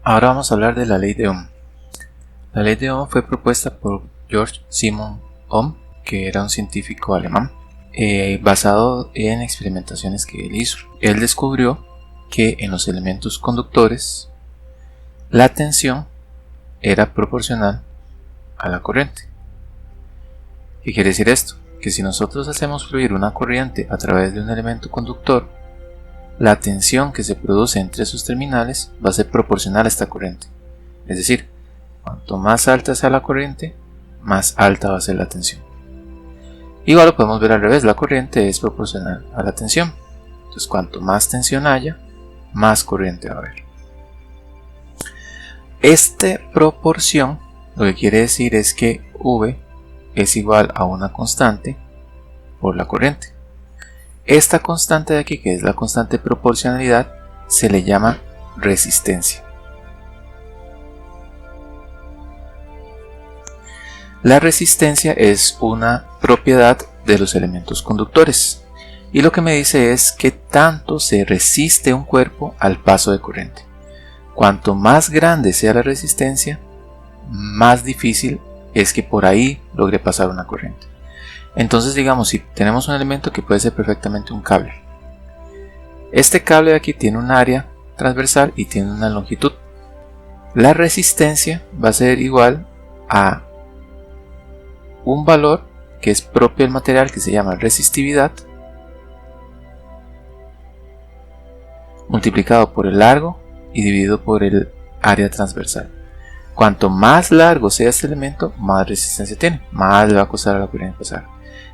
Ahora vamos a hablar de la ley de Ohm. La ley de Ohm fue propuesta por Georg Simon Ohm, que era un científico alemán, basado en experimentaciones que él hizo. Él descubrió que en los elementos conductores la tensión era proporcional a la corriente. ¿Qué quiere decir esto? Que si nosotros hacemos fluir una corriente a través de un elemento conductor, la tensión que se produce entre sus terminales va a ser proporcional a esta corriente. Es decir, cuanto más alta sea la corriente, más alta va a ser la tensión. Igual lo podemos ver al revés, la corriente es proporcional a la tensión. Entonces, cuanto más tensión haya, más corriente va a haber. Esta proporción lo que quiere decir es que V es igual a una constante por la corriente. Esta constante de aquí, que es la constante de proporcionalidad, se le llama resistencia. La resistencia es una propiedad de los elementos conductores y lo que me dice es que tanto se resiste un cuerpo al paso de corriente. Cuanto más grande sea la resistencia, más difícil es que por ahí logre pasar una corriente. Entonces, digamos, si tenemos un elemento que puede ser perfectamente un cable, este cable de aquí tiene un área transversal y tiene una longitud. La resistencia va a ser igual a un valor que es propio del material, que se llama resistividad, multiplicado por el largo y dividido por el área transversal. Cuanto más largo sea este elemento, más resistencia tiene, más le va a costar a la corriente pasar.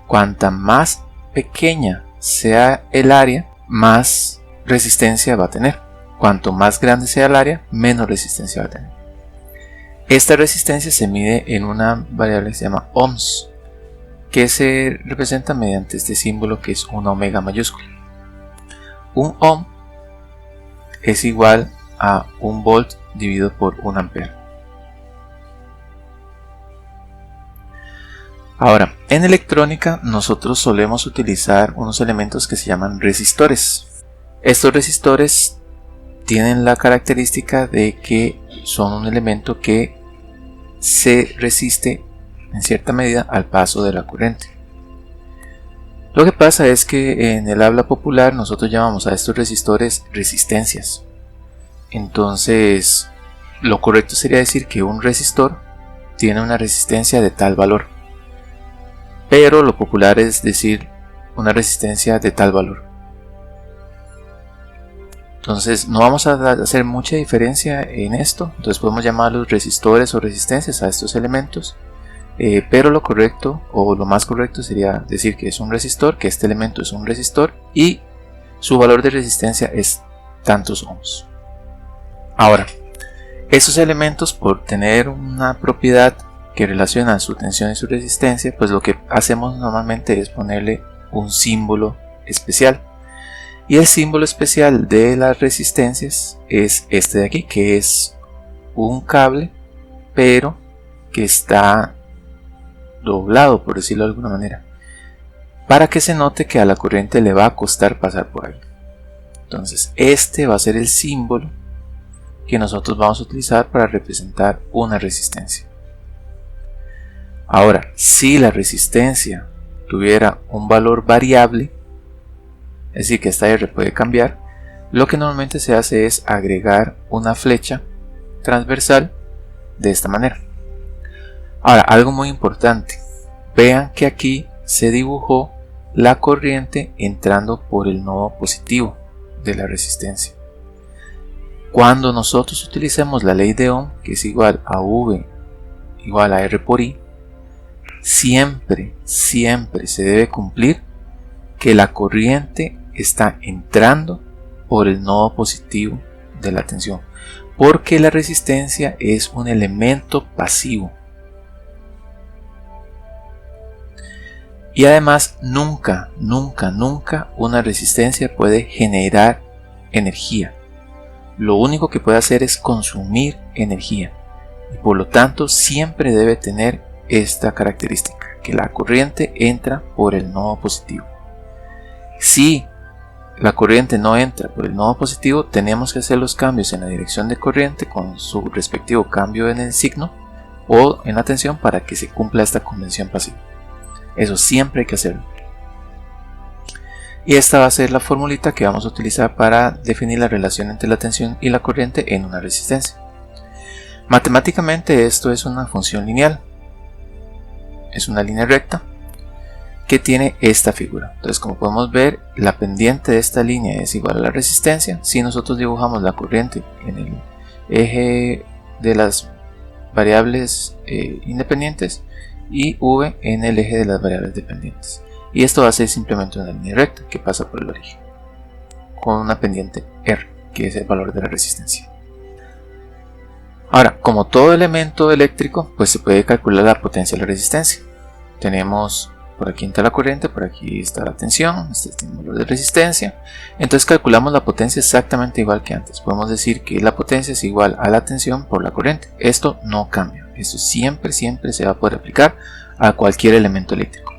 Cuanta más pequeña sea el área, más resistencia va a tener. Cuanto más grande sea el área, menos resistencia va a tener. Esta resistencia se mide en una variable que se llama ohms, que se representa mediante este símbolo que es una omega mayúscula. Un ohm es igual a 1 volt dividido por 1 ampere. Ahora, en electrónica nosotros solemos utilizar unos elementos que se llaman resistores. Estos resistores tienen la característica de que son un elemento que se resiste en cierta medida al paso de la corriente. Lo que pasa es que en el habla popular nosotros llamamos a estos resistores resistencias. Entonces, lo correcto sería decir que un resistor tiene una resistencia de tal valor, pero lo popular es decir una resistencia de tal valor. Entonces no vamos a hacer mucha diferencia en esto, entonces podemos llamarlos resistores o resistencias a estos elementos, pero lo correcto o lo más correcto sería decir que es un resistor, que este elemento es un resistor y su valor de resistencia es tantos ohms. Ahora, estos elementos, por tener una propiedad que relaciona su tensión y su resistencia, pues lo que hacemos normalmente es ponerle un símbolo especial. Y el símbolo especial de las resistencias es este de aquí, que es un cable, pero que está doblado, por decirlo de alguna manera, para que se note que a la corriente le va a costar pasar por ahí. Entonces este va a ser el símbolo que nosotros vamos a utilizar para representar una resistencia. Ahora, si la resistencia tuviera un valor variable, es decir que esta R puede cambiar, lo que normalmente se hace es agregar una flecha transversal de esta manera. Ahora, algo muy importante, vean que aquí se dibujó la corriente entrando por el nodo positivo de la resistencia. Cuando nosotros utilicemos la ley de Ohm, que es igual a V igual a R por I, siempre se debe cumplir que la corriente está entrando por el nodo positivo de la tensión, porque la resistencia es un elemento pasivo. Y además nunca una resistencia puede generar energía. Lo único que puede hacer es consumir energía y por lo tanto siempre debe tener esta característica, que la corriente entra por el nodo positivo. Si la corriente no entra por el nodo positivo, tenemos que hacer los cambios en la dirección de corriente con su respectivo cambio en el signo o en la tensión para que se cumpla esta convención pasiva. Eso siempre hay que hacerlo. Y esta va a ser la formulita que vamos a utilizar para definir la relación entre la tensión y la corriente en una resistencia. Matemáticamente esto es una función lineal. Es una línea recta que tiene esta figura. Entonces, como podemos ver, la pendiente de esta línea es igual a la resistencia. Si nosotros dibujamos la corriente en el eje de las variables independientes y V en el eje de las variables dependientes. Y esto va a ser simplemente una línea recta que pasa por el origen con una pendiente R, que es el valor de la resistencia. Ahora, como todo elemento eléctrico, pues se puede calcular la potencia de la resistencia. Tenemos por aquí está la corriente, por aquí está la tensión, este es el valor de resistencia. Entonces calculamos la potencia exactamente igual que antes. Podemos decir que la potencia es igual a la tensión por la corriente. Esto no cambia. Esto siempre se va a poder aplicar a cualquier elemento eléctrico.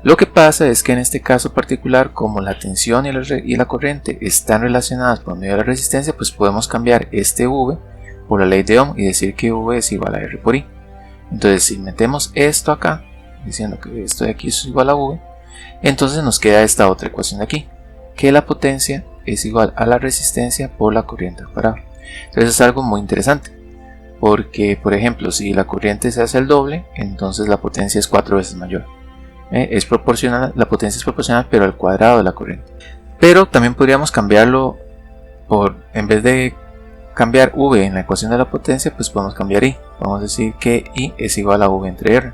Lo que pasa es que en este caso particular, como la tensión y la corriente están relacionadas por medio de la resistencia, pues podemos cambiar este V por la ley de Ohm y decir que V es igual a R por I. Entonces si metemos esto acá, diciendo que esto de aquí es igual a V, entonces nos queda esta otra ecuación de aquí, que la potencia es igual a la resistencia por la corriente al cuadrado. Entonces es algo muy interesante, porque por ejemplo si la corriente se hace el doble, entonces la potencia es 4 veces mayor. Es proporcional, la potencia es proporcional pero al cuadrado de la corriente. Pero también podríamos cambiarlo por, en vez de cambiar V en la ecuación de la potencia, pues podemos cambiar I. Vamos a decir que I es igual a V entre R.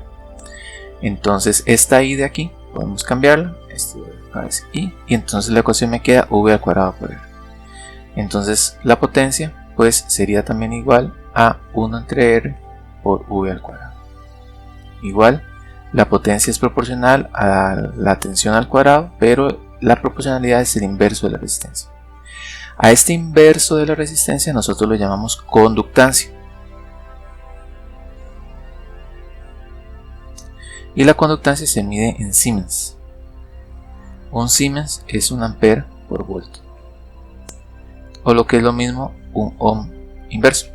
Entonces esta I de aquí podemos cambiarla, esto es I, y entonces la ecuación me queda V al cuadrado por R. Entonces la potencia pues sería también igual a 1 entre R por V al cuadrado. Igual, la potencia es proporcional a la tensión al cuadrado, pero la proporcionalidad es el inverso de la resistencia. A este inverso de la resistencia nosotros lo llamamos conductancia. Y la conductancia se mide en Siemens. Un Siemens es un ampere por voltio. O lo que es lo mismo, un ohm inverso.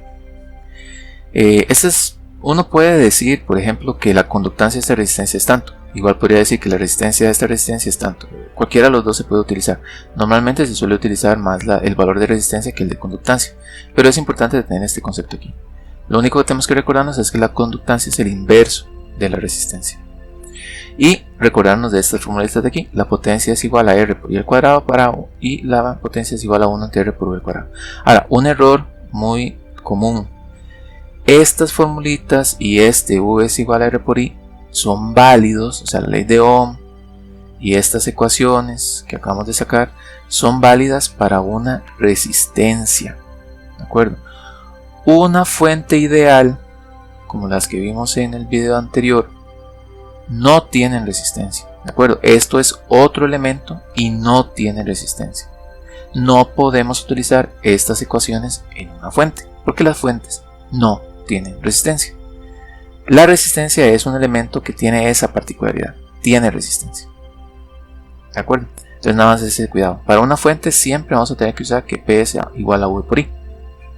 Uno puede decir, por ejemplo, que la conductancia de esta resistencia es tanto. Igual podría decir que la resistencia de esta resistencia es tanto. Cualquiera de los dos se puede utilizar. Normalmente se suele utilizar más el valor de resistencia que el de conductancia. Pero es importante tener este concepto aquí. Lo único que tenemos que recordarnos es que la conductancia es el inverso de la resistencia. Y recordarnos de estas fórmulas de aquí. La potencia es igual a R por I al cuadrado para O. Y la potencia es igual a 1 entre R por V al cuadrado. Ahora, un error muy común. Estas formulitas y este V es igual a R por I son válidos, o sea, la ley de Ohm y estas ecuaciones que acabamos de sacar son válidas para una resistencia, ¿de acuerdo? Una fuente ideal, como las que vimos en el video anterior, no tienen resistencia, ¿de acuerdo? Esto es otro elemento y no tiene resistencia. No podemos utilizar estas ecuaciones en una fuente, porque las fuentes no tienen resistencia. La resistencia es un elemento que tiene esa particularidad, tiene resistencia, ¿de acuerdo? Entonces nada más ese cuidado. Para una fuente siempre vamos a tener que usar que P sea igual a V por I,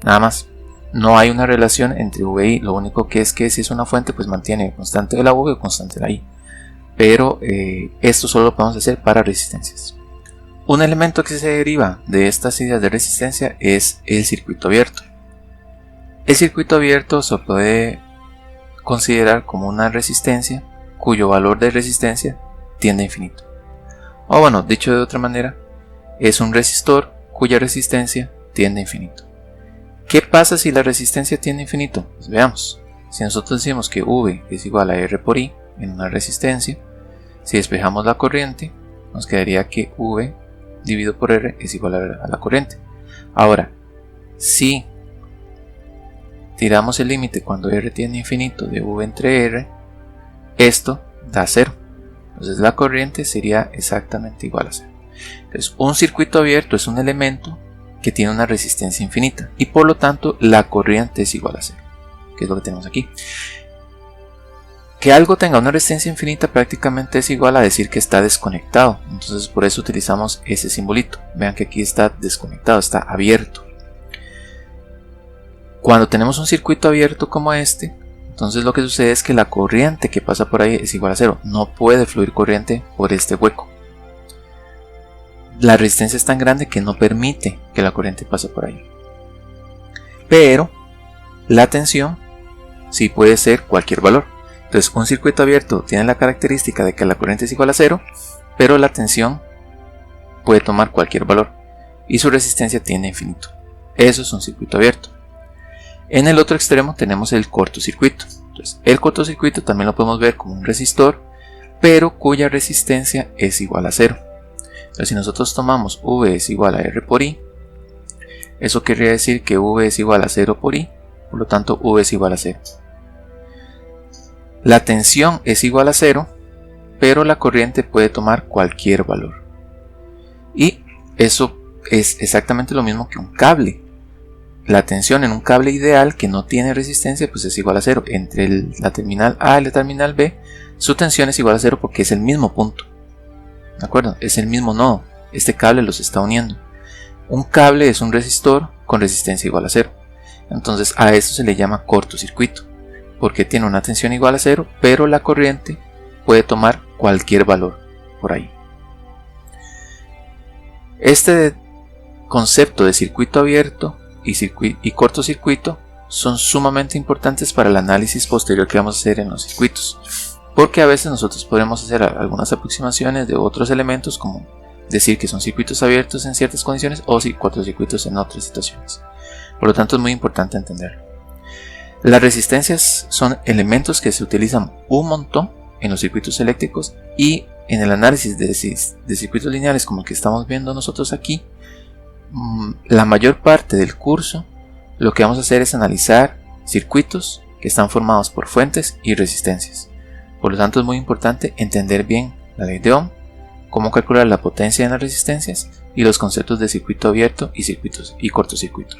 nada más. No hay una relación entre V y I, lo único que es que si es una fuente pues mantiene constante de la V o constante de la I. Pero esto solo lo podemos hacer para resistencias. Un elemento que se deriva de estas ideas de resistencia es el circuito abierto. El circuito abierto se puede considerar como una resistencia cuyo valor de resistencia tiende a infinito. O bueno, dicho de otra manera, es un resistor cuya resistencia tiende a infinito. ¿Qué pasa si la resistencia tiende a infinito? Pues veamos. Si nosotros decimos que V es igual a R por I en una resistencia, si despejamos la corriente, nos quedaría que V dividido por R es igual a la corriente. Ahora, si tiramos el límite cuando R tiende a infinito de V entre R, esto da 0. Entonces la corriente sería exactamente igual a 0. Entonces un circuito abierto es un elemento que tiene una resistencia infinita y por lo tanto la corriente es igual a 0, que es lo que tenemos aquí. Que algo tenga una resistencia infinita prácticamente es igual a decir que está desconectado. Entonces por eso utilizamos ese simbolito. Vean que aquí está desconectado, está abierto. Cuando tenemos un circuito abierto como este, entonces lo que sucede es que la corriente que pasa por ahí es igual a cero. No puede fluir corriente por este hueco. La resistencia es tan grande que no permite que la corriente pase por ahí. Pero la tensión sí puede ser cualquier valor. Entonces un circuito abierto tiene la característica de que la corriente es igual a cero, pero la tensión puede tomar cualquier valor y su resistencia tiene infinito. Eso es un circuito abierto. En el otro extremo tenemos el cortocircuito. Entonces el cortocircuito también lo podemos ver como un resistor, pero cuya resistencia es igual a cero. Entonces si nosotros tomamos V es igual a R por I, eso querría decir que V es igual a 0 por I, por lo tanto V es igual a 0. La tensión es igual a 0, pero la corriente puede tomar cualquier valor. Y eso es exactamente lo mismo que un cable. La tensión en un cable ideal que no tiene resistencia pues es igual a 0. Entre la terminal A y la terminal B, su tensión es igual a 0 porque es el mismo punto. ¿De acuerdo? Es el mismo nodo. Este cable los está uniendo. Un cable es un resistor con resistencia igual a 0. Entonces a eso se le llama cortocircuito, porque tiene una tensión igual a 0, pero la corriente puede tomar cualquier valor por ahí. Este concepto de circuito abierto y cortocircuito son sumamente importantes para el análisis posterior que vamos a hacer en los circuitos, porque a veces nosotros podemos hacer algunas aproximaciones de otros elementos, como decir que son circuitos abiertos en ciertas condiciones o cortocircuitos en otras situaciones. Por lo tanto es muy importante entenderlo. Las resistencias son elementos que se utilizan un montón en los circuitos eléctricos, y en el análisis de circuitos lineales como el que estamos viendo nosotros aquí, la mayor parte del curso lo que vamos a hacer es analizar circuitos que están formados por fuentes y resistencias. Por lo tanto es muy importante entender bien la ley de Ohm, cómo calcular la potencia en las resistencias y los conceptos de circuito abierto y cortocircuito.